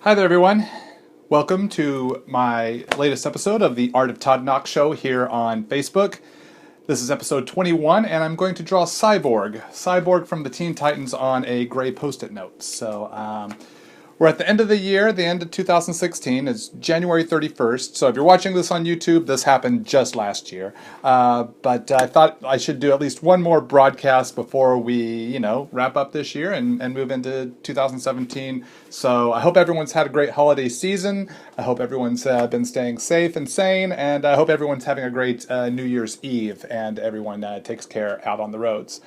Hi there, everyone. Welcome to my latest episode of the Art of Todd Nauck show here on Facebook. This is episode 21, and I'm going to draw Cyborg. Cyborg from the Teen Titans on a gray post-it note. We're at the end of the year, the end of 2016. It's January 31st. So if you're watching this on YouTube, this happened just last year. But I thought I should do at least one more broadcast before we, wrap up this year and move into 2017. So I hope everyone's had a great holiday season. I hope everyone's been staying safe and sane. And I hope everyone's having a great New Year's Eve and everyone takes care out on the roads.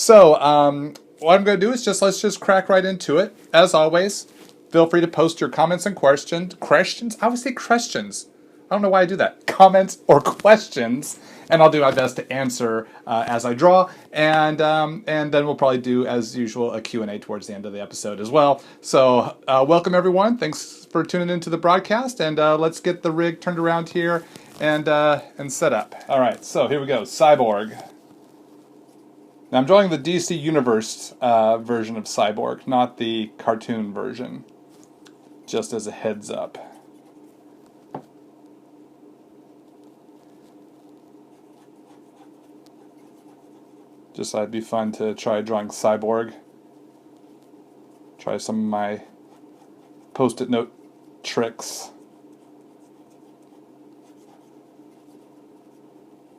What I'm going to do is let's just crack right into it. As always, feel free to post your comments and questions. Questions? I always say questions. I don't know why I do that. Comments or questions, and I'll do my best to answer as I draw. And then we'll probably do, as usual, a Q&A towards the end of the episode as well. So welcome, everyone. Thanks for tuning into the broadcast, and let's get the rig turned around here and set up. All right, so here we go. Cyborg. Now I'm drawing the DC Universe version of Cyborg, not the cartoon version. Just as a heads up. Just thought it'd be fun to try drawing Cyborg. Try some of my post-it note tricks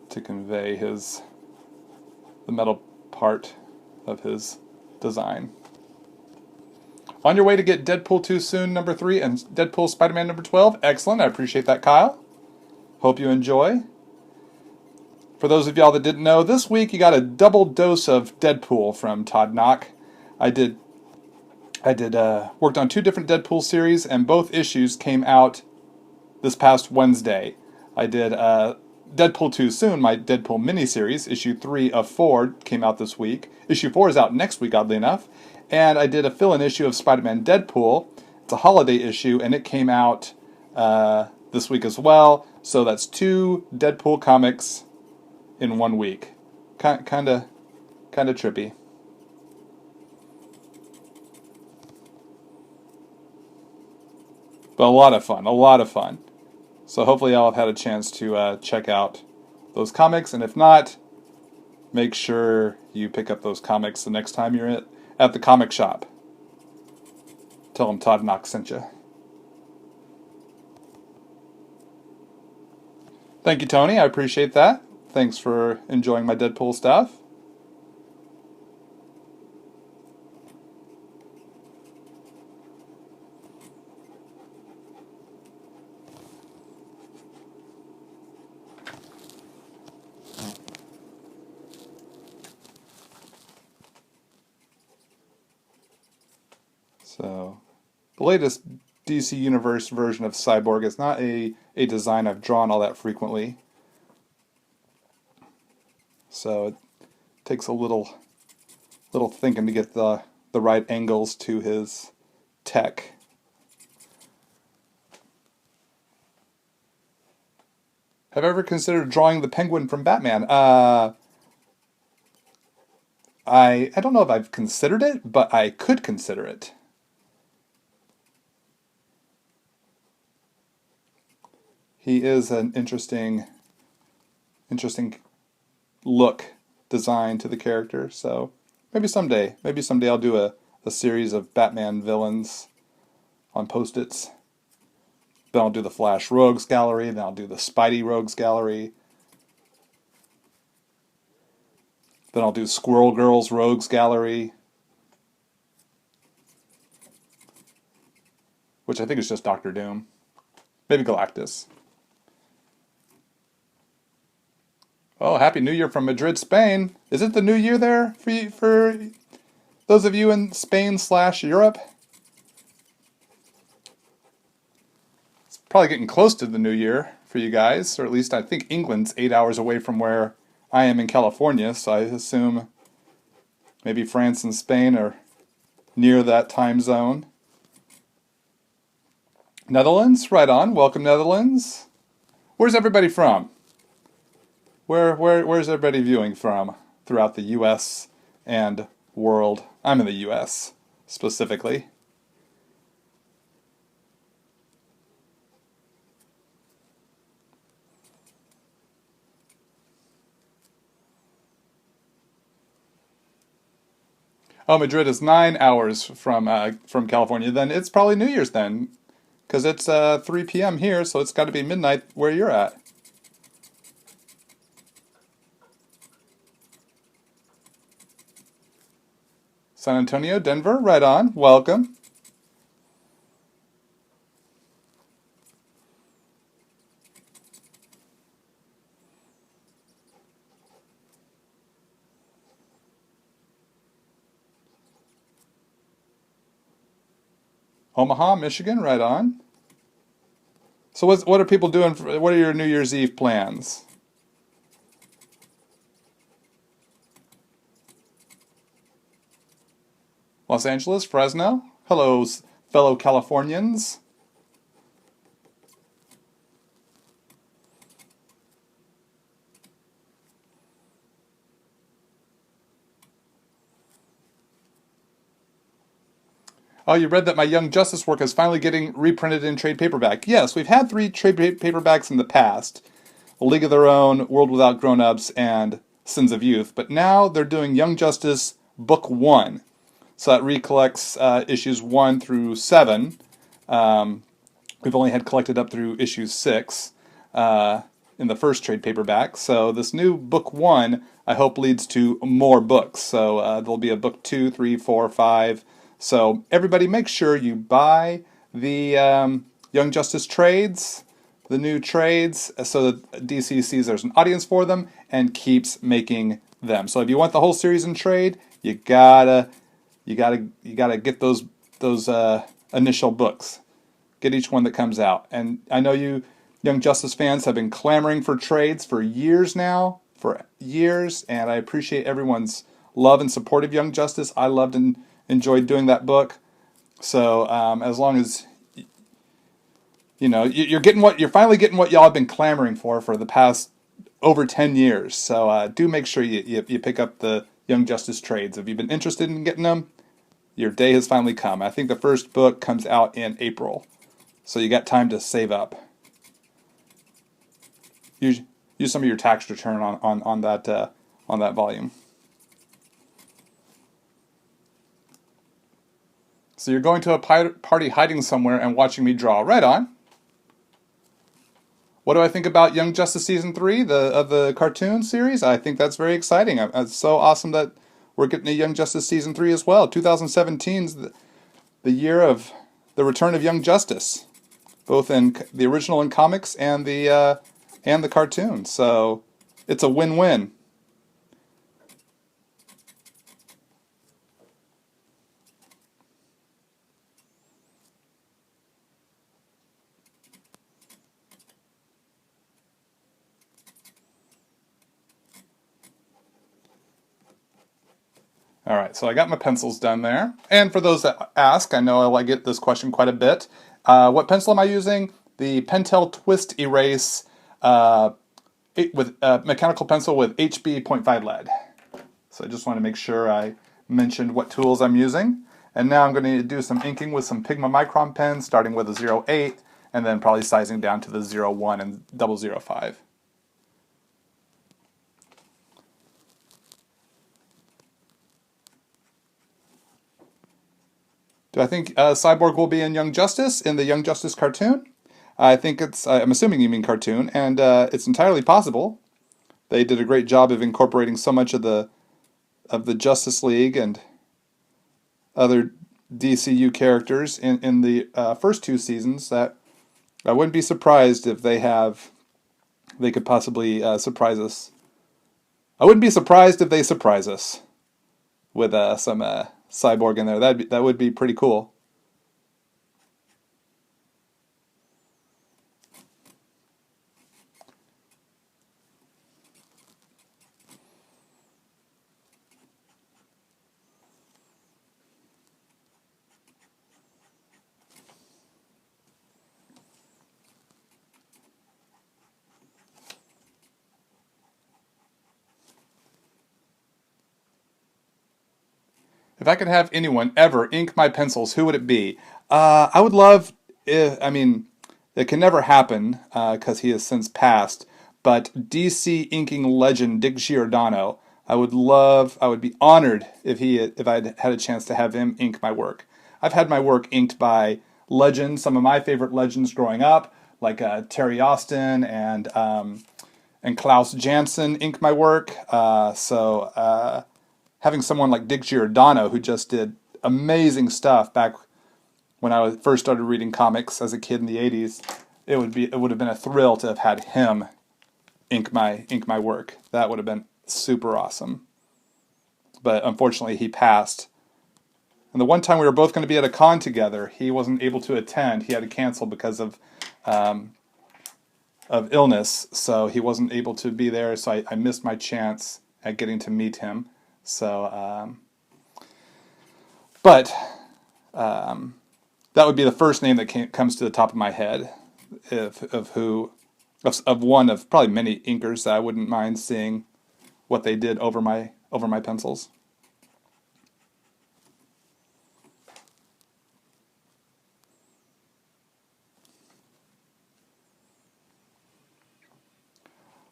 to convey the metal part of his design. On your way to get Deadpool 2 soon, number 3, and Deadpool Spider-Man number 12. Excellent. I appreciate that, Kyle. Hope you enjoy. For those of y'all that didn't know, this week you got a double dose of Deadpool from Todd Nauck. I worked on 2 different Deadpool series, and both issues came out this past Wednesday. I did Deadpool 2 Soon, my Deadpool miniseries. Issue 3 of 4 came out this week. Issue 4 is out next week, oddly enough. And I did a fill-in issue of Spider-Man Deadpool. It's a holiday issue, and it came out this week as well. So that's 2 Deadpool comics in 1 week. Kind of trippy. But a lot of fun. So hopefully y'all have had a chance to check out those comics, and if not, make sure you pick up those comics the next time you're at the comic shop. Tell them Todd Nauck sent you. Thank you, Tony. I appreciate that. Thanks for enjoying my Deadpool stuff. So, the latest DC Universe version of Cyborg is not a design I've drawn all that frequently. So it takes a little thinking to get the right angles to his tech. Have I ever considered drawing the Penguin from Batman? I don't know if I've considered it, but I could consider it. He is an interesting look design to the character, so maybe someday I'll do a series of Batman villains on post-its. Then I'll do the Flash Rogues Gallery, then I'll do the Spidey Rogues Gallery, then I'll do Squirrel Girls Rogues Gallery, which I think is just Doctor Doom. Maybe Galactus. Oh, Happy New Year from Madrid, Spain. Is it the new year there for those of you in Spain/Europe? It's probably getting close to the new year for you guys, or at least I think England's 8 hours away from where I am in California, so I assume maybe France and Spain are near that time zone. Netherlands, right on. Welcome, Netherlands. Where's everybody from? Where's everybody viewing from throughout the U.S. and world? I'm in the U.S. specifically. Oh, Madrid is 9 hours from California. Then it's probably New Year's then, because it's 3 p.m. here, so it's got to be midnight where you're at. San Antonio, Denver, right on. Welcome. Omaha, Michigan, right on. So what are people doing? What are your New Year's Eve plans? Los Angeles, Fresno. Hello, fellow Californians. Oh, you read that my Young Justice work is finally getting reprinted in trade paperback. Yes, we've had three trade paperbacks in the past. A League of Their Own, World Without Grown-Ups, and Sins of Youth. But now they're doing Young Justice Book 1. So that recollects issues 1 through 7. We've only had collected up through issue 6 in the first trade paperback. So this new Book 1, I hope, leads to more books. So there'll be a Book 2, 3, 4, 5. So everybody make sure you buy the Young Justice trades, the new trades, so that DC sees there's an audience for them and keeps making them. So if you want the whole series in trade, you gotta get those initial books. Get each one that comes out. And I know you Young Justice fans have been clamoring for trades for years now, and I appreciate everyone's love and support of Young Justice. I loved and enjoyed doing that book. So as long as you're finally getting what y'all have been clamoring for the past over 10 years. So do make sure you pick up the Young Justice trades. If you've been interested in getting them, your day has finally come. I think the first book comes out in April, so you got time to save up. Use some of your tax return on that volume. So you're going to a party hiding somewhere and watching me draw. Right on. What do I think about Young Justice Season 3 of the cartoon series? I think that's very exciting. It's so awesome that we're getting a Young Justice Season 3 as well. 2017's the year of the return of Young Justice, both in the original in comics and the cartoon. So it's a win-win. All right, so I got my pencils done there. And for those that ask, I know I get this question quite a bit. What pencil am I using? The Pentel Twist Erase with mechanical pencil with HB 0.5 lead. So I just want to make sure I mentioned what tools I'm using. And now I'm going to do some inking with some Pigma Micron pens, starting with a 08, and then probably sizing down to the 01 and 005. Do I think Cyborg will be in Young Justice, in the Young Justice cartoon? I'm assuming you mean cartoon, and it's entirely possible. They did a great job of incorporating so much of the Justice League and other DCU characters in the first two seasons that I wouldn't be surprised if they could possibly surprise us. I wouldn't be surprised if they surprise us with some Cyborg in there. That would be pretty cool. If I could have anyone ever ink my pencils, who would it be? I would love, I mean, it can never happen because he has since passed, but DC inking legend Dick Giordano. I would be honored if I'd had a chance to have him ink my work. I've had my work inked by legends, some of my favorite legends growing up, like Terry Austin and Klaus Janson ink my work. Having someone like Dick Giordano, who just did amazing stuff back when I first started reading comics as a kid in the '80s, it would have been a thrill to have had him ink my work. That would have been super awesome. But unfortunately, he passed. And the one time we were both going to be at a con together, he wasn't able to attend. He had to cancel because of illness, so he wasn't able to be there. So I missed my chance at getting to meet him. So, but that would be the first name that comes to the top of my head of one of probably many inkers that I wouldn't mind seeing what they did over my pencils.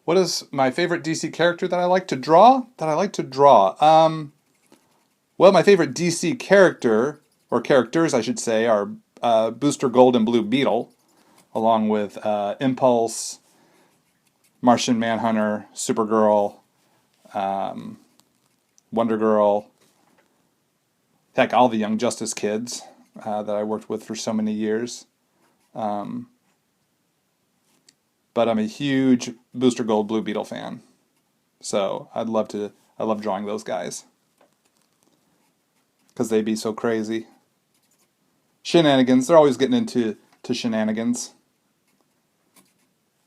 What is my favorite DC character that I like to draw? Well, my favorite DC character, or characters I should say, are Booster Gold and Blue Beetle, along with Impulse, Martian Manhunter, Supergirl, Wonder Girl, heck, all the Young Justice kids that I worked with for so many years. But I'm a huge Booster Gold Blue Beetle fan. So I love drawing those guys. Because they be so crazy. Shenanigans, they're always getting into shenanigans.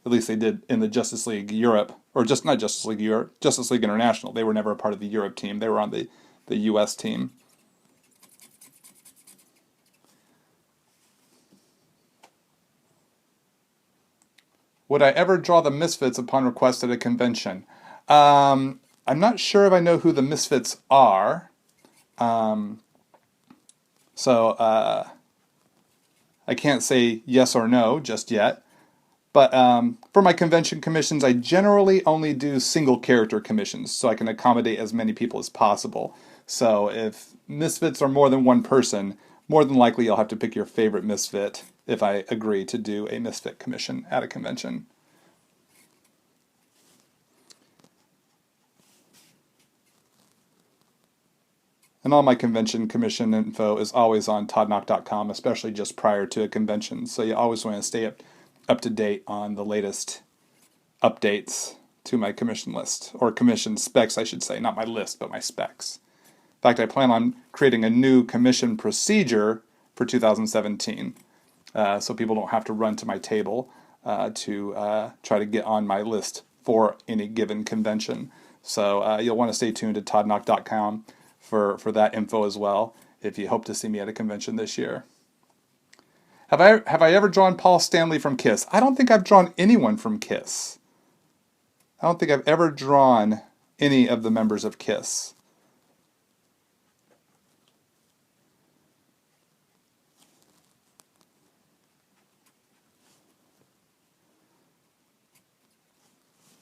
At least they did in the Justice League Europe. Or just not Justice League Europe, Justice League International. They were never a part of the Europe team. They were on the US team. Would I ever draw the Misfits upon request at a convention? I'm not sure if I know who the Misfits are. So I can't say yes or no just yet. But for my convention commissions, I generally only do single character commissions so I can accommodate as many people as possible. So if Misfits are more than one person, more than likely you'll have to pick your favorite Misfit if I agree to do a Misfit commission at a convention. And all my convention commission info is always on toddnauck.com, especially just prior to a convention. So you always want to stay up to date on the latest updates to my commission list, or commission specs, I should say, not my list, but my specs. In fact, I plan on creating a new commission procedure for 2017, so people don't have to run to my table to try to get on my list for any given convention. So you'll want to stay tuned to toddnauck.com for that info as well, if you hope to see me at a convention this year. Have I ever drawn Paul Stanley from Kiss? I don't think I've drawn anyone from Kiss. I don't think I've ever drawn any of the members of Kiss.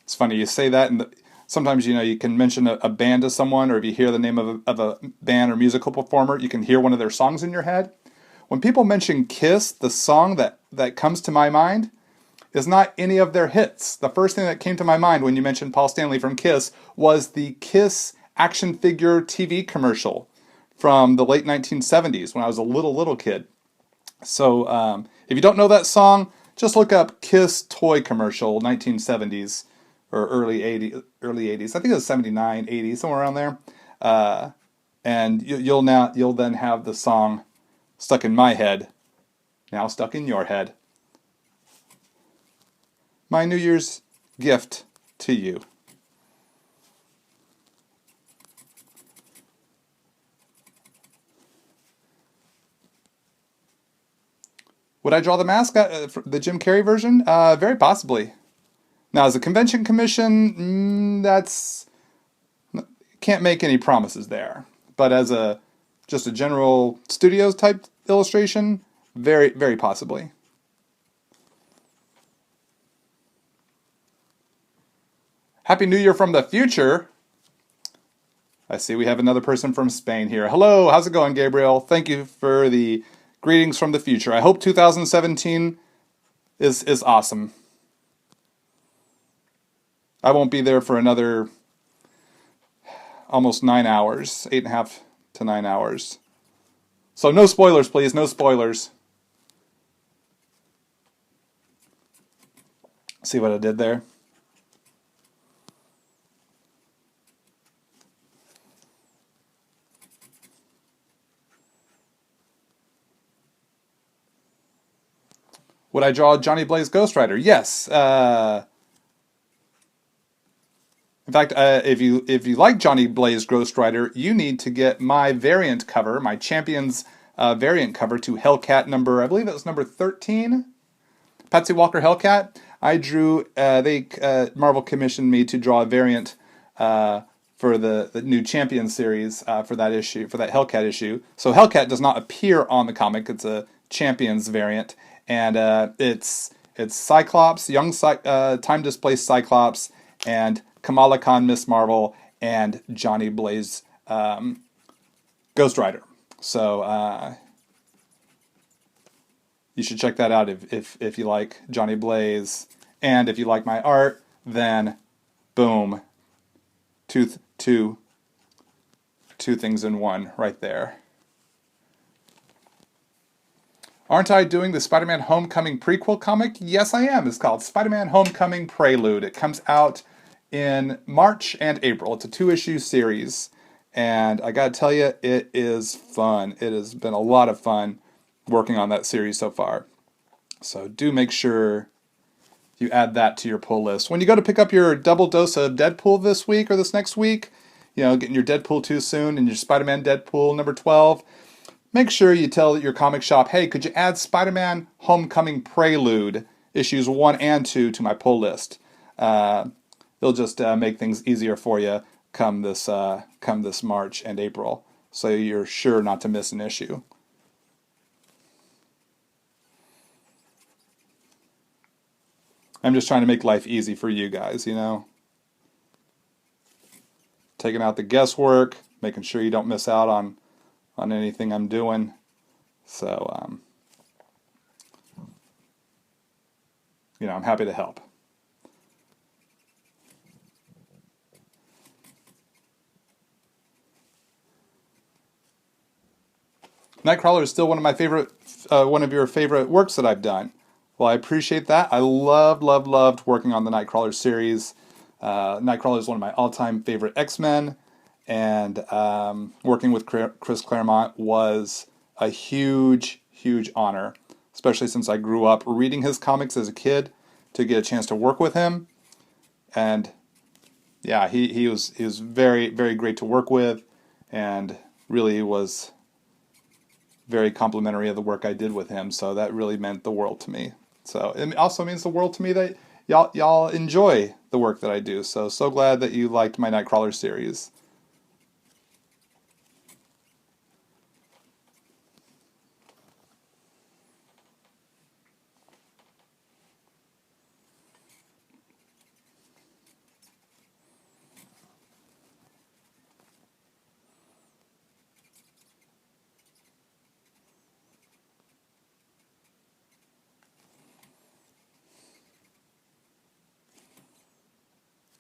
It's funny you say that, and sometimes you can mention a band to someone, or if you hear the name of a band or musical performer, you can hear one of their songs in your head. When people mention Kiss, the song that comes to my mind is not any of their hits. The first thing that came to my mind when you mentioned Paul Stanley from Kiss was the Kiss action figure TV commercial from the late 1970s when I was a little kid. So if you don't know that song, just look up Kiss toy commercial 1970s or early 80s. I think it was 79, 80, somewhere around there. And you'll then have the song stuck in my head, now stuck in your head. My New Year's gift to you. Would I draw the mascot, the Jim Carrey version? Very possibly. Now, as a convention commission, can't make any promises there. But as just a general studios type illustration, very, very possibly. Happy New Year from the future. I see we have another person from Spain here. Hello, how's it going, Gabriel? Thank you for the greetings from the future. I hope 2017 is awesome. I won't be there for another almost 9 hours, 8.5 to 9 hours. So no spoilers, please, no spoilers. See what I did there? Would I draw Johnny Blaze Ghost Rider? Yes. In fact, if you like Johnny Blaze Ghost Rider, you need to get my variant cover, my Champions variant cover to Hellcat number, I believe it was number 13. Patsy Walker Hellcat. I drew. Marvel commissioned me to draw a variant for the new Champion series for that issue, for that Hellcat issue. So Hellcat does not appear on the comic. It's a Champions variant, and it's Cyclops, young time displaced Cyclops, and Kamala Khan, Miss Marvel, and Johnny Blaze Ghost Rider. So you should check that out if you like Johnny Blaze, and if you like my art, then boom, two things in one right there. Aren't I doing the Spider-Man Homecoming prequel comic? Yes, I am. It's called Spider-Man Homecoming Prelude. It comes out in March and April. It's a 2-issue series, and I gotta tell you, it is fun. It has been a lot of fun working on that series so far. So do make sure you add that to your pull list. When you go to pick up your double dose of Deadpool this week or this next week, getting your Deadpool 2 soon and your Spider-Man Deadpool number 12, make sure you tell your comic shop, hey, could you add Spider-Man Homecoming Prelude issues 1 and 2 to my pull list? It'll just make things easier for you come this March and April, so you're sure not to miss an issue. I'm just trying to make life easy for you guys, Taking out the guesswork, making sure you don't miss out on anything I'm doing. So, I'm happy to help. Nightcrawler is still one of your favorite works that I've done. Well, I appreciate that. I loved working on the Nightcrawler series. Nightcrawler is one of my all-time favorite X-Men, and working with Chris Claremont was a huge honor, especially since I grew up reading his comics as a kid to get a chance to work with him. And yeah, he was very great to work with, and really was very complimentary of the work I did with him. So that really meant the world to me. So it also means the world to me that y'all enjoy the work that I do. So glad that you liked my Nightcrawler series.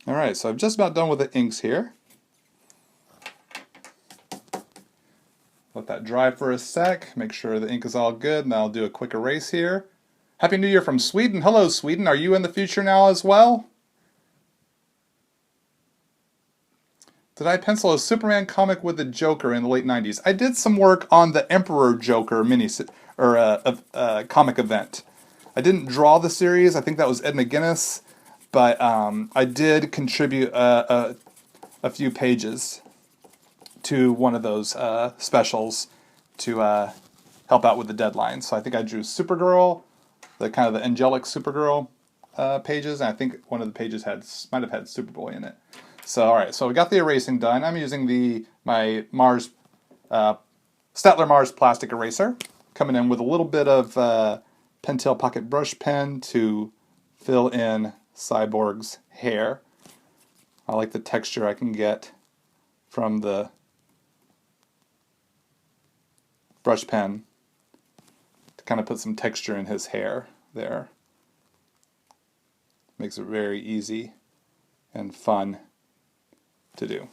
All right, so I'm just about done with the inks here. Let that dry for a sec, make sure the ink is all good, and I'll do a quick erase here. Happy New Year from Sweden. Hello, Sweden. Are you in the future now as well? Did I pencil a Superman comic with the Joker in the late 90s? I did some work on the Emperor Joker comic event. I didn't draw the series. I think that was Ed McGuinness. But I did contribute a few pages to one of those specials to help out with the deadline. So I think I drew Supergirl, the kind of the angelic Supergirl pages, and I think one of the pages might have had Superboy in it. So all right, so we got the erasing done. I'm using my Statler Mars plastic eraser, coming in with a little bit of Pentel Pocket Brush Pen to fill in Cyborg's hair. I like the texture I can get from the brush pen to kind of put some texture in his hair there. Makes it very easy and fun to do.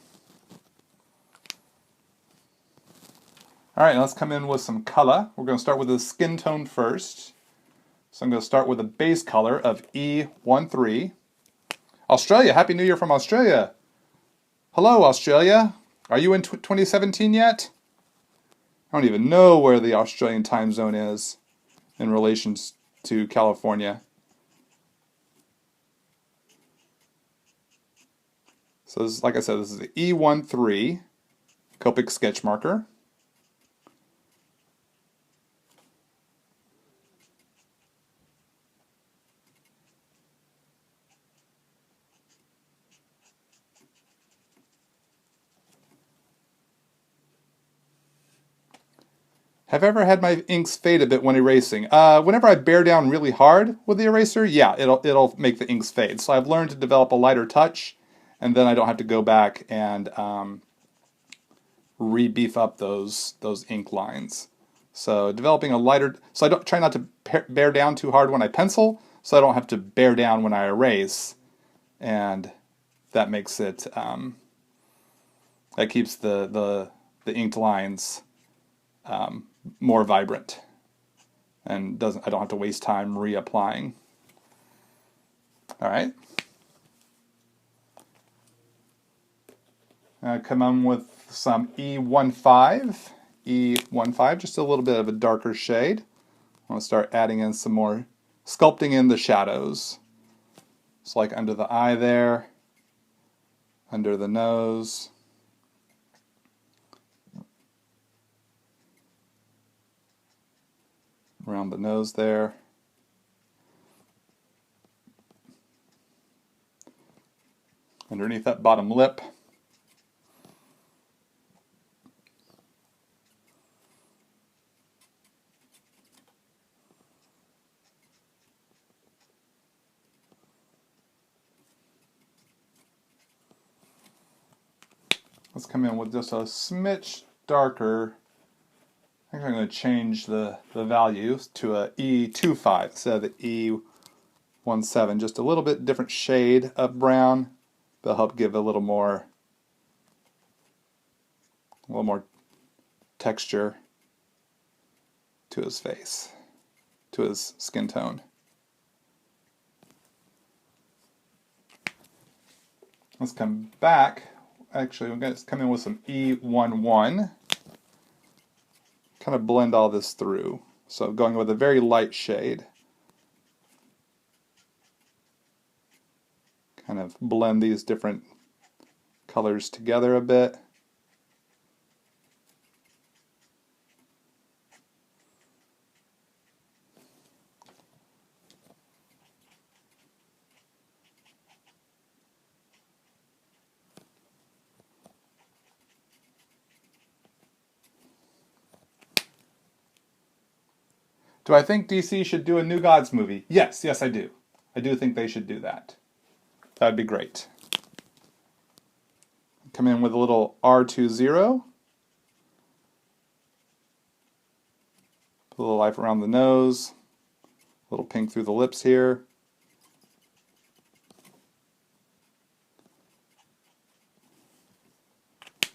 All right, let's come in with some color. We're going to start with the skin tone first. So I'm going to start with a base color of E13. Australia, Happy New Year from Australia. Hello, Australia. Are you in 2017 yet? I don't even know where the Australian time zone is in relation to California. So this is, like I said, this is the E13 Copic sketch marker. Have I ever had my inks fade a bit when erasing? Whenever I bear down really hard with the eraser, yeah, it'll make the inks fade. So I've learned to develop a lighter touch, and then I don't have to go back and re-beef up those ink lines. So developing a lighter, so I don't try not to bear down too hard when I pencil, so I don't have to bear down when I erase, and that makes it that keeps the inked lines more vibrant, and I don't have to waste time reapplying. All right. Come on with some E15, just a little bit of a darker shade. I want to start adding in some more, sculpting in the shadows. So like under the eye there, under the nose. Around the nose there. Underneath that bottom lip. Let's come in with just a smidge darker. I think I'm going to change the value to a E25 instead of the E17. Just a little bit different shade of brown. That'll help give a little more texture to his face, to his skin tone. Let's come back. Actually, we're going to come in with some E11. Kind of blend all this through. So going with a very light shade. Kind of blend these different colors together a bit. Do I think DC should do a New Gods movie? Yes, I do. I do think they should do that. That would be great. Come in with a little R20. Put a little life around the nose. A little pink through the lips here. A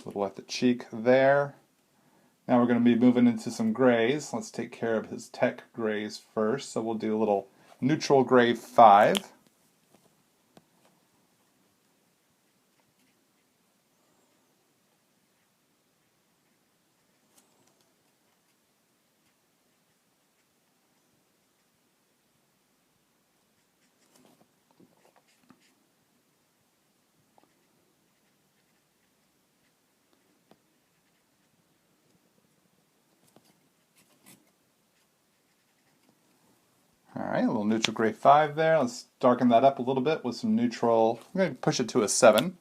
little at the cheek there. Now we're going to be moving into some grays. Let's take care of his tech grays first. So we'll do a little neutral gray 5. All right, a little neutral gray 5 there. Let's darken that up a little bit with some neutral. I'm going to push it to a 7.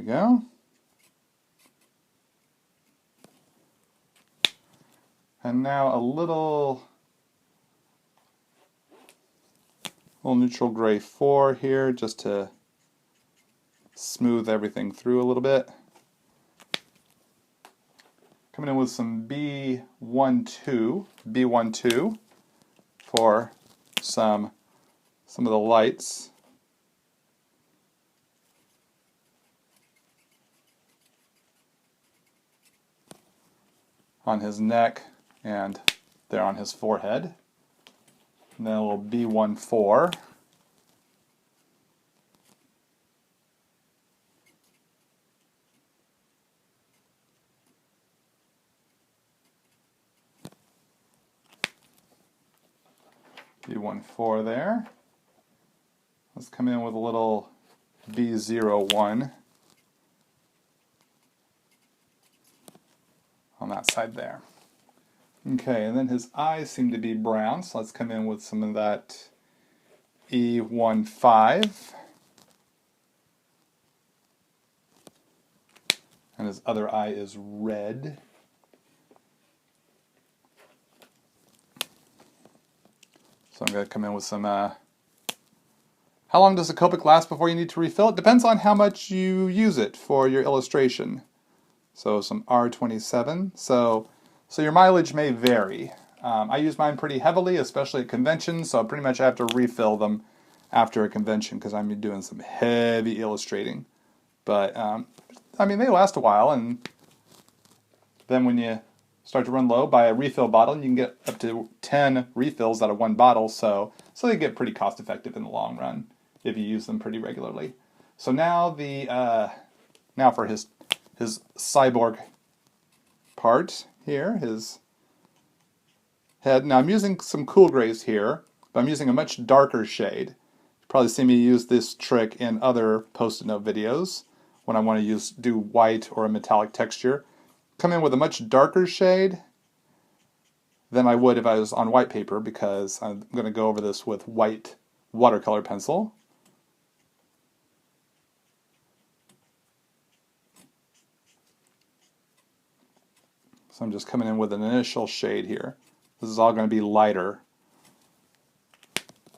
go. And now a little neutral gray 4 here, just to smooth everything through a little bit. Coming in with some B12 for some of the lights. On his neck and there on his forehead. And then a little B14. B14 there. Let's come in with a little B01 on that side there. Okay, and then his eyes seem to be brown, so let's come in with some of that E15. And his other eye is red. So I'm going to come in with some, how long does a Copic last before you need to refill it? Depends on how much you use it for your illustration. So some R27. So your mileage may vary. I use mine pretty heavily, especially at conventions, so pretty much I have to refill them after a convention because I'm doing some heavy illustrating. But, I mean, they last a while, and then when you start to run low, buy a refill bottle, and you can get up to 10 refills out of one bottle, so they get pretty cost effective in the long run if you use them pretty regularly. So now now for his cyborg part here, his head. Now I'm using some cool grays here, but I'm using a much darker shade. You've probably seen me use this trick in other Post-it note videos when I want to do white or a metallic texture. Come in with a much darker shade than I would if I was on white paper, because I'm going to go over this with white watercolor pencil. So I'm just coming in with an initial shade here. This is all going to be lighter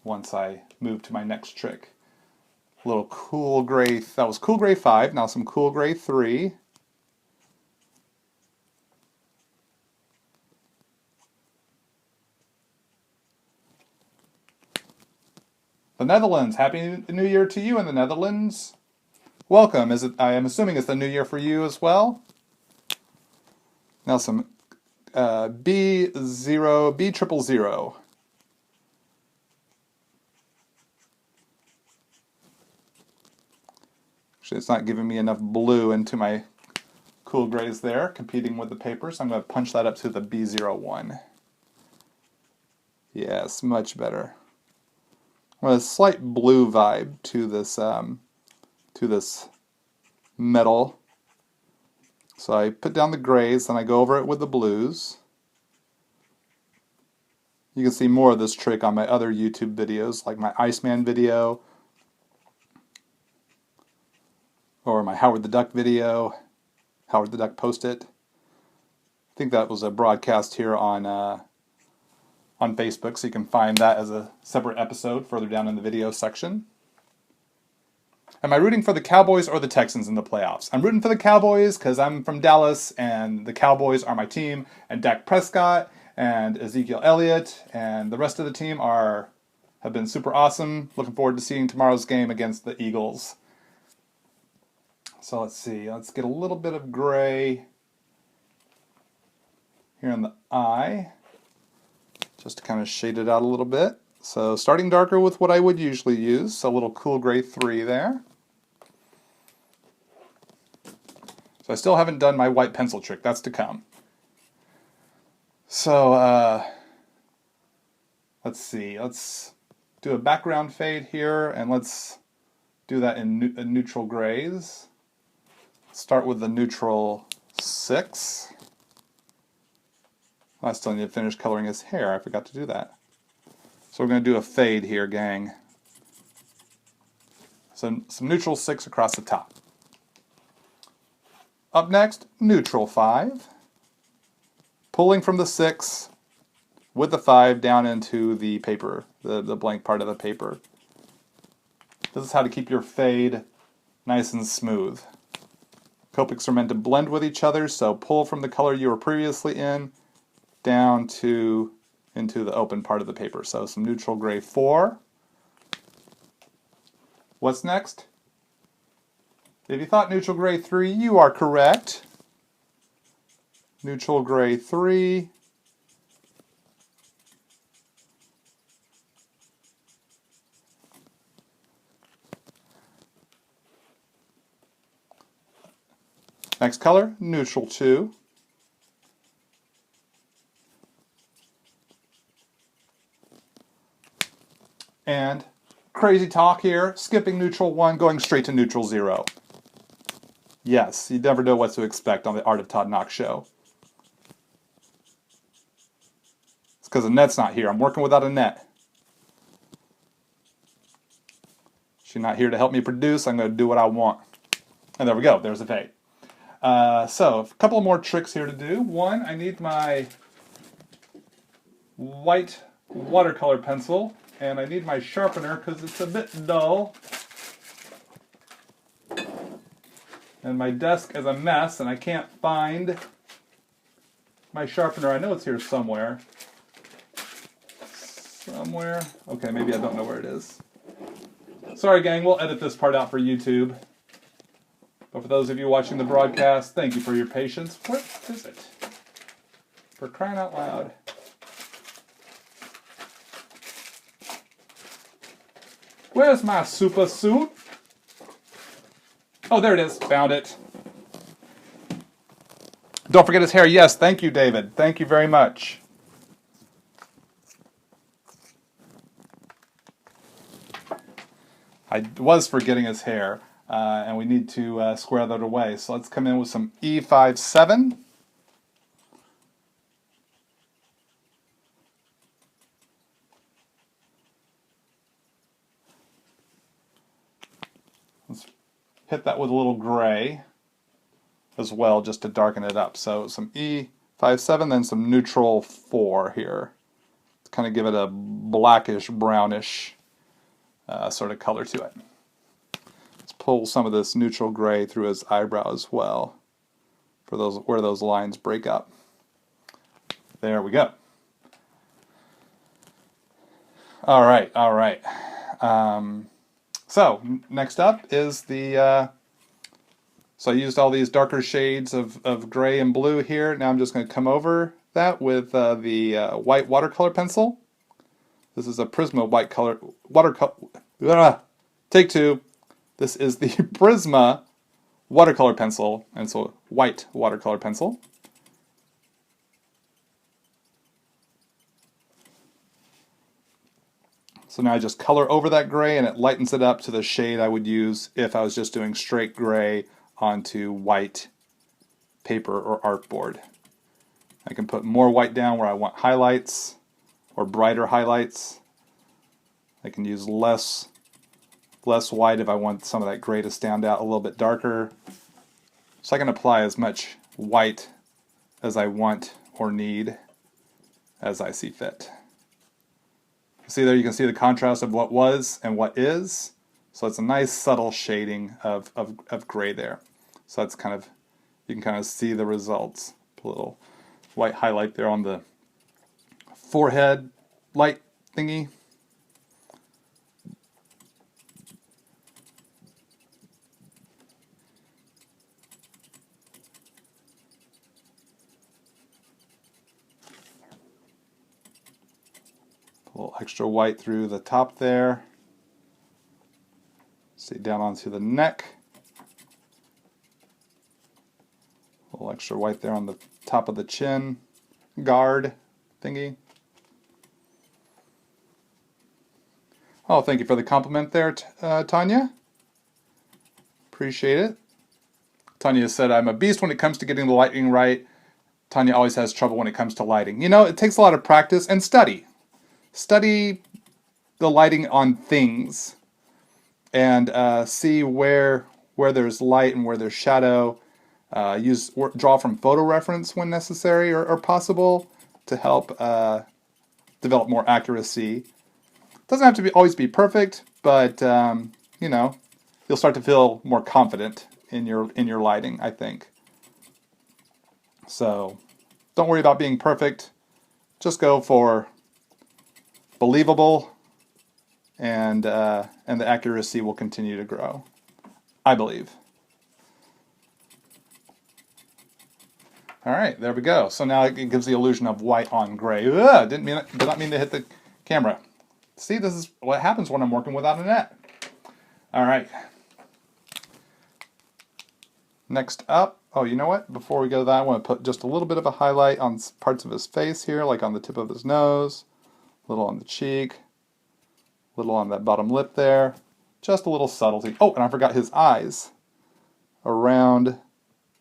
once I move to my next trick. A little cool gray, that was cool gray 5, now some cool gray 3. The Netherlands, Happy New Year to you in the Netherlands. Welcome, I am assuming it's the new year for you as well. Now some B000. Actually, it's not giving me enough blue into my cool grays there, competing with the paper, so I'm going to punch that up to the B01. Yes, much better. Well, a slight blue vibe to this metal. So I put down the grays, and I go over it with the blues. You can see more of this trick on my other YouTube videos, like my Iceman video, or my Howard the Duck video, Howard the Duck Post-it. I think that was a broadcast here on Facebook, so you can find that as a separate episode further down in the video section. Am I rooting for the Cowboys or the Texans in the playoffs? I'm rooting for the Cowboys because I'm from Dallas, and the Cowboys are my team, and Dak Prescott and Ezekiel Elliott and the rest of the team have been super awesome. Looking forward to seeing tomorrow's game against the Eagles. So let's see, let's get a little bit of gray here in the eye, just to kind of shade it out a little bit. So starting darker with what I would usually use, so a little cool gray 3 there. So I still haven't done my white pencil trick, that's to come. So let's see, let's do a background fade here, and let's do that in neutral grays. Start with the neutral 6. I still need to finish coloring his hair, I forgot to do that. So we're going to do a fade here, gang. So some neutral 6 across the top. Up next, neutral 5. Pulling from the 6 with the 5 down into the paper, the blank part of the paper. This is how to keep your fade nice and smooth. Copics are meant to blend with each other, so pull from the color you were previously in down to into the open part of the paper. So some neutral gray 4. What's next? If you thought neutral gray 3, you are correct. Neutral gray 3. Next color, neutral 2. And crazy talk here, skipping neutral 1, going straight to neutral 0. Yes, you never know what to expect on the Art of Todd Nauck show. It's because the net's not here. I'm working without a net. She's not here to help me produce. I'm going to do what I want. And there we go. There's the fade. So, a couple more tricks here to do. One, I need my white watercolor pencil, and I need my sharpener because it's a bit dull. And my desk is a mess, and I can't find my sharpener. I know it's here somewhere. Somewhere. Okay, maybe I don't know where it is. Sorry, gang. We'll edit this part out for YouTube. But for those of you watching the broadcast, thank you for your patience. Where is it? For crying out loud. Where's my super suit? Oh, there it is. Found it. Don't forget his hair. Yes, thank you, David. Thank you very much. I was forgetting his hair, and we need to square that away. So let's come in with some E57. Let's hit that with a little gray as well, just to darken it up. So some E57, then some neutral 4 here. To kind of give it a blackish, brownish sort of color to it. Let's pull some of this neutral gray through his eyebrow as well, for those where those lines break up. There we go. All right, all right. So next up is the. So I used all these darker shades of gray and blue here. Now I'm just going to come over that with the white watercolor pencil. This is a Prisma white color watercolor. Take 2. This is the Prisma watercolor pencil, and so white watercolor pencil. So now I just color over that gray, and it lightens it up to the shade I would use if I was just doing straight gray onto white paper or artboard. I can put more white down where I want highlights or brighter highlights. I can use less white if I want some of that gray to stand out a little bit darker. So I can apply as much white as I want or need as I see fit. See there, you can see the contrast of what was and what is. So it's a nice subtle shading of gray there. So that's kind of, you can kind of see the results. Put a little white highlight there on the forehead light thingy. A little extra white through the top there. See down onto the neck. A little extra white there on the top of the chin guard thingy. Oh, thank you for the compliment there, Tanya. Appreciate it. Tanya said, I'm a beast when it comes to getting the lighting right. Tanya always has trouble when it comes to lighting. You know, it takes a lot of practice and study. Study the lighting on things and see where there's light and where there's shadow. Draw from photo reference when necessary or possible to help develop more accuracy. Doesn't have to always be perfect, but you know, you'll start to feel more confident in your lighting, I think. So don't worry about being perfect. Just go for believable, and the accuracy will continue to grow, I believe. All right, there we go. So now it gives the illusion of white on gray. Ugh, did not mean to hit the camera. See, this is what happens when I'm working without a net. All right. Next up, oh, you know what? Before we go to that, I want to put just a little bit of a highlight on parts of his face here, like on the tip of his nose, a little on the cheek, a little on that bottom lip there. Just a little subtlety. Oh, and I forgot his eyes. Around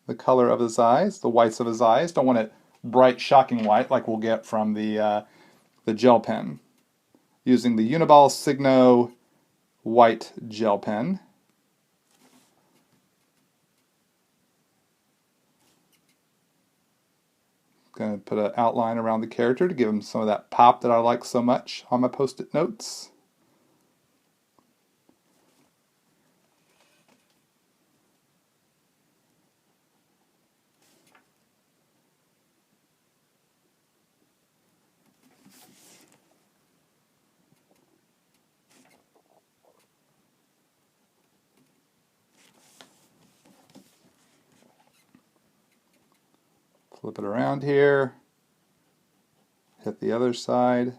the color of his eyes, the whites of his eyes. Don't want it bright, shocking white like we'll get from the gel pen. Using the Uniball Signo white gel pen. Going to put an outline around the character to give him some of that pop that I like so much on my post-it notes. Flip it around here. Hit the other side.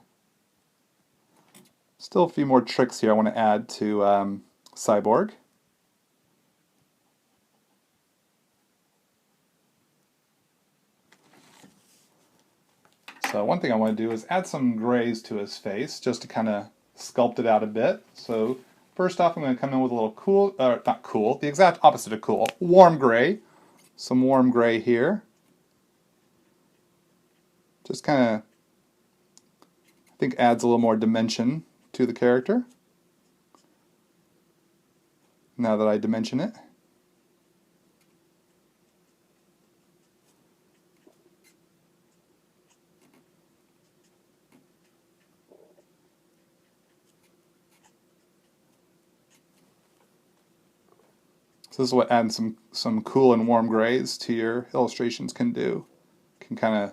Still a few more tricks here I want to add to Cyborg. So one thing I want to do is add some grays to his face just to kind of sculpt it out a bit. So first off, I'm going to come in with a little cool, not cool, the exact opposite of cool, warm gray. Some warm gray here. Just kind of, I think, adds a little more dimension to the character. Now that I dimension it. So this is what adding some cool and warm grays to your illustrations can do. Can kind of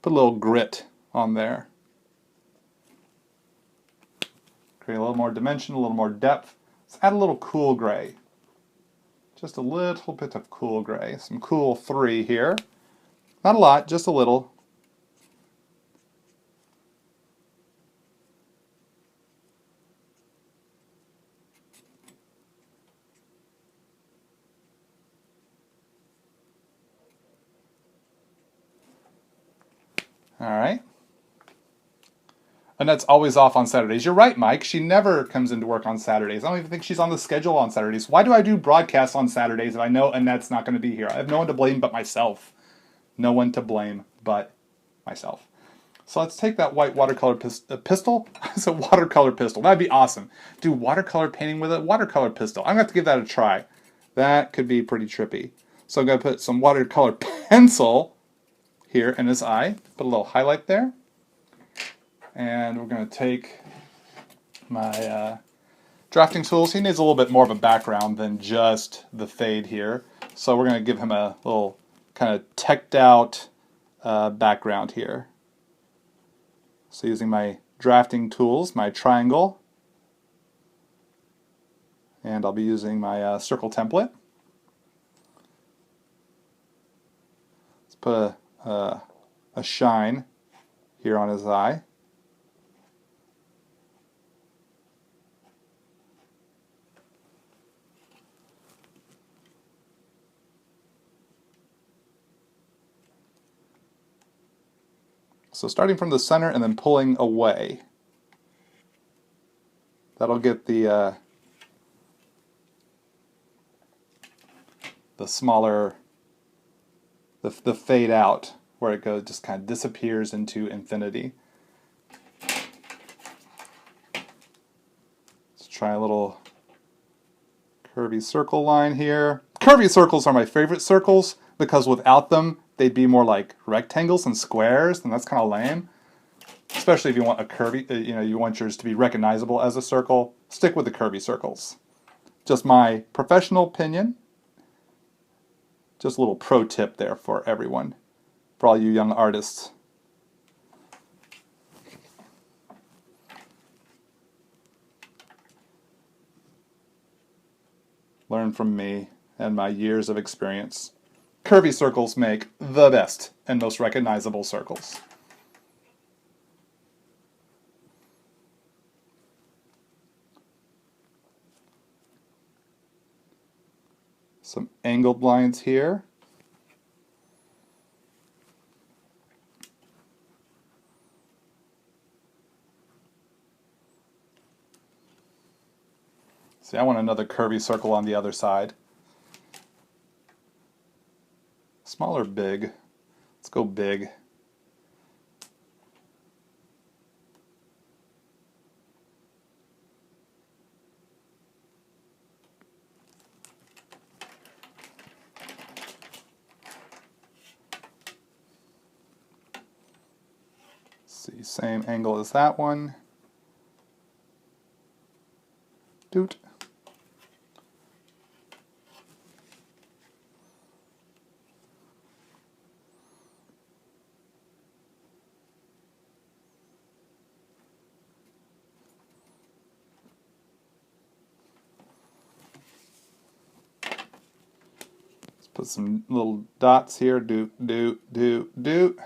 put a little grit on there. Create a little more dimension, a little more depth. Let's add a little cool gray. Just a little bit of cool gray. Some cool 3 here. Not a lot, just a little. All right. Annette's always off on Saturdays. You're right, Mike. She never comes into work on Saturdays. I don't even think she's on the schedule on Saturdays. Why do I do broadcasts on Saturdays if I know Annette's not going to be here? I have no one to blame but myself. No one to blame but myself. So let's take that white watercolor pistol. It's a watercolor pistol. That'd be awesome. Do watercolor painting with a watercolor pistol. I'm going to have to give that a try. That could be pretty trippy. So I'm going to put some watercolor pencil here in his eye. Put a little highlight there. And we're going to take my drafting tools. He needs a little bit more of a background than just the fade here. So we're going to give him a little kind of teched out background here. So using my drafting tools, my triangle, and I'll be using my circle template. Let's put a shine here on his eye. So starting from the center and then pulling away. That'll get the smaller, the fade out, where it goes, just kind of disappears into infinity. Let's try a little curvy circle line here. Curvy circles are my favorite circles because without them, they'd be more like rectangles and squares, and that's kind of lame. Especially if you want a curvy, you want yours to be recognizable as a circle, stick with the curvy circles. Just my professional opinion. Just a little pro tip there for everyone, for all you young artists. Learn from me and my years of experience. Curvy circles make the best and most recognizable circles. Some angled lines here. See, I want another curvy circle on the other side. Small or big? Let's go big. See, same angle as that one. Doot. Put some little dots here, doot, doot, doot, doot.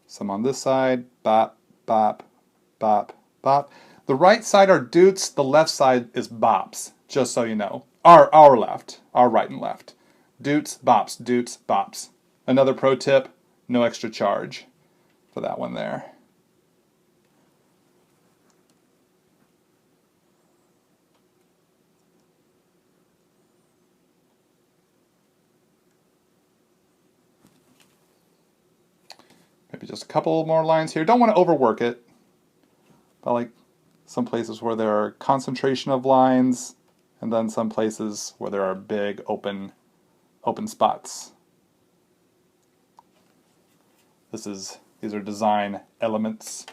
Some on this side, bop, bop, bop, bop. The right side are doots, the left side is bops, just so you know. Our left, our right and left. Doots, bops, doots, bops. Another pro tip, no extra charge for that one there. Maybe just a couple more lines here. Don't want to overwork it. I like some places where there are concentration of lines, and then some places where there are big open spots. These are design elements.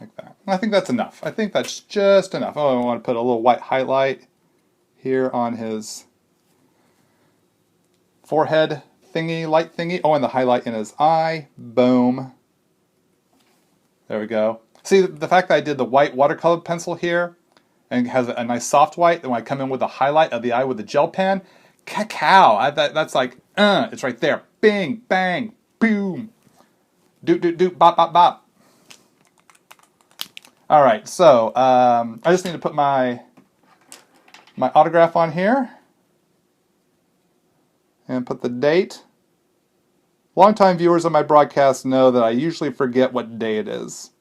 Like that. I think that's enough. I think that's just enough. Oh, I want to put a little white highlight here on his forehead thingy, light thingy. Oh, and the highlight in his eye. Boom. There we go. See, the fact that I did the white watercolor pencil here and has a nice soft white, then when I come in with the highlight of the eye with the gel pen, cacao. That's like, it's right there. Bing, bang, boom. Doot, doot, doot, bop, bop, bop. All right, so I just need to put my autograph on here and put the date. Longtime viewers of my broadcast know that I usually forget what day it is.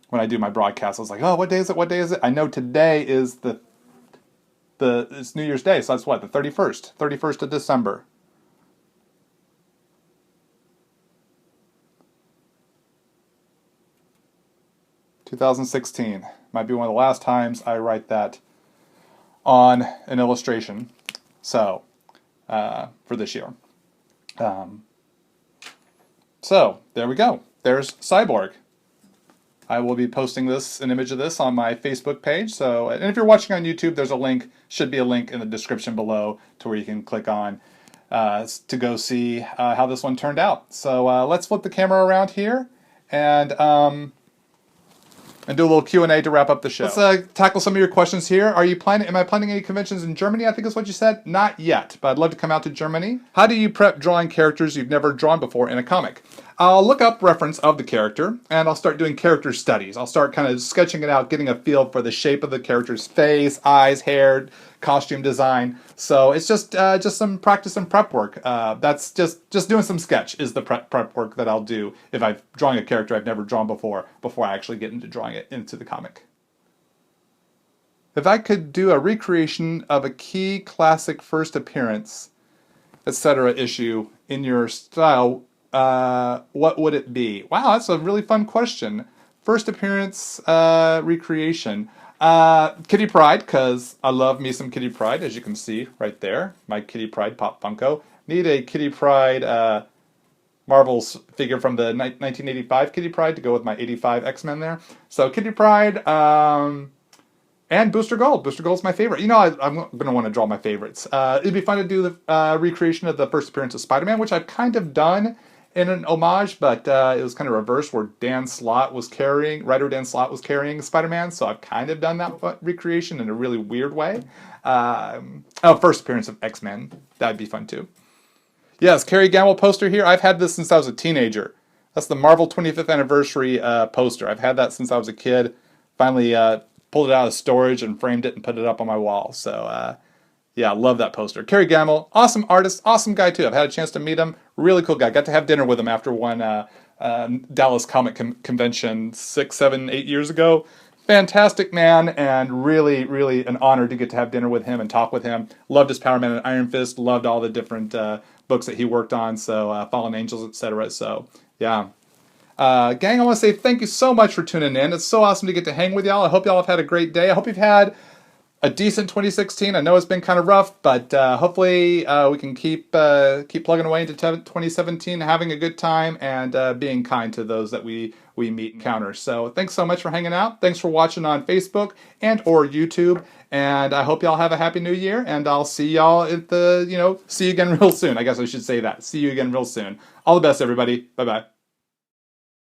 When I do my broadcast, I was like, oh, what day is it? What day is it? I know today is it's New Year's Day, so that's what, the 31st. 31st of December. (2016). Might be one of the last times I write that on an illustration. So, for this year. So, there we go. There's Cyborg. I will be posting an image of this on my Facebook page. So, and if you're watching on YouTube, there's a link, should be a link in the description below to where you can click on to go see how this one turned out. So let's flip the camera around here and do a little Q&A to wrap up the show. Let's tackle some of your questions here. Am I planning any conventions in Germany? I think is what you said. Not yet, but I'd love to come out to Germany. How do you prep drawing characters you've never drawn before in a comic? I'll look up reference of the character, and I'll start doing character studies. I'll start kind of sketching it out, getting a feel for the shape of the character's face, eyes, hair, costume design. So it's just some practice and prep work. That's just doing some sketch is the prep work that I'll do if I'm drawing a character I've never drawn before I actually get into drawing it into the comic. If I could do a recreation of a key classic first appearance, etc. issue in your style, what would it be? Wow, that's a really fun question. First appearance recreation. Kitty Pryde, because I love me some Kitty Pryde, as you can see right there. My Kitty Pryde Pop Funko. Need a Kitty Pryde Marvel's figure from the 1985 Kitty Pryde to go with my 85 X-Men there. So Kitty Pryde, and Booster Gold. Booster Gold's my favorite. You know, I'm going to want to draw my favorites. It'd be fun to do the recreation of the first appearance of Spider-Man, which I've kind of done in an homage, but it was kind of reversed where writer Dan Slott was carrying Spider-Man, so I've kind of done that recreation in a really weird way. First appearance of X-Men. That'd be fun too. Yes, Carrie Gamble poster here. I've had this since I was a teenager. That's the Marvel 25th anniversary poster. I've had that since I was a kid. Finally pulled it out of storage and framed it and put it up on my wall. So, yeah, I love that poster. Carrie Gamble, awesome artist, awesome guy too. I've had a chance to meet him. Really cool guy. Got to have dinner with him after one Dallas Comic Convention 6, 7, 8 years ago. Fantastic man, and really, really an honor to get to have dinner with him and talk with him. Loved his Power Man and Iron Fist. Loved all the different books that he worked on. So, Fallen Angels, etc. So, yeah. Gang, I want to say thank you so much for tuning in. It's so awesome to get to hang with y'all. I hope y'all have had a great day. I hope you've had a decent 2016. I know it's been kind of rough, but hopefully we can keep plugging away into 2017, having a good time, and being kind to those that we meet and encounter. So thanks so much for hanging out. Thanks for watching on Facebook and or YouTube. And I hope y'all have a happy new year. And I'll see y'all at see you again real soon. I guess I should say that. See you again real soon. All the best, everybody. Bye-bye.